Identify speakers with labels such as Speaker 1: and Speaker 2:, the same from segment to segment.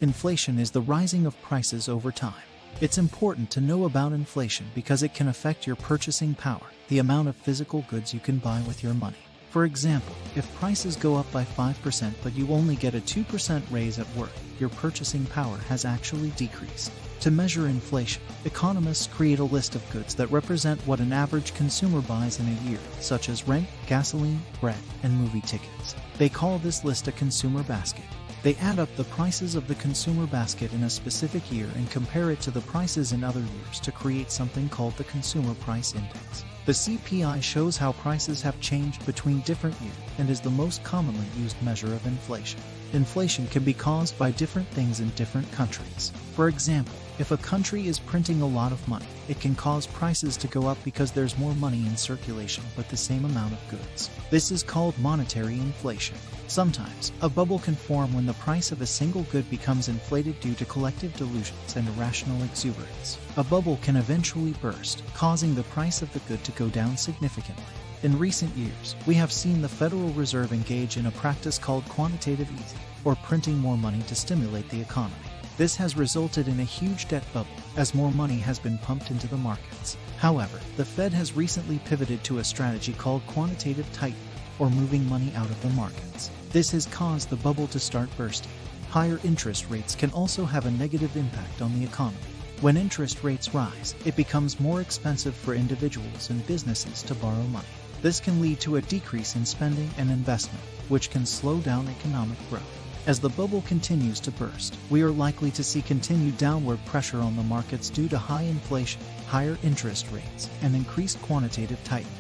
Speaker 1: Inflation is the rising of prices over time. It's important to know about inflation because it can affect your purchasing power, the amount of physical goods you can buy with your money. For example, if prices go up by 5% but you only get a 2% raise at work, your purchasing power has actually decreased. To measure inflation, economists create a list of goods that represent what an average consumer buys in a year, such as rent, gasoline, bread, and movie tickets. They call this list a consumer basket. They add up the prices of the consumer basket in a specific year and compare it to the prices in other years to create something called the Consumer Price Index. The CPI shows how prices have changed between different years and is the most commonly used measure of inflation. Inflation can be caused by different things in different countries. For example, if a country is printing a lot of money, it can cause prices to go up because there's more money in circulation but the same amount of goods. This is called monetary inflation. Sometimes, a bubble can form when the price of a single good becomes inflated due to collective delusions and irrational exuberance. A bubble can eventually burst, causing the price of the good to go down significantly. In recent years, we have seen the Federal Reserve engage in a practice called quantitative easing, or printing more money to stimulate the economy. This has resulted in a huge debt bubble, as more money has been pumped into the markets. However, the Fed has recently pivoted to a strategy called quantitative tightening, or moving money out of the markets. This has caused the bubble to start bursting. Higher interest rates can also have a negative impact on the economy. When interest rates rise, it becomes more expensive for individuals and businesses to borrow money. This can lead to a decrease in spending and investment, which can slow down economic growth. As the bubble continues to burst, we are likely to see continued downward pressure on the markets due to high inflation, higher interest rates, and increased quantitative tightening.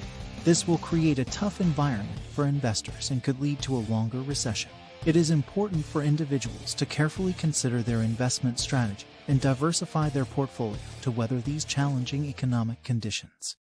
Speaker 1: This will create a tough environment for investors and could lead to a longer recession. It is important for individuals to carefully consider their investment strategy and diversify their portfolio to weather these challenging economic conditions.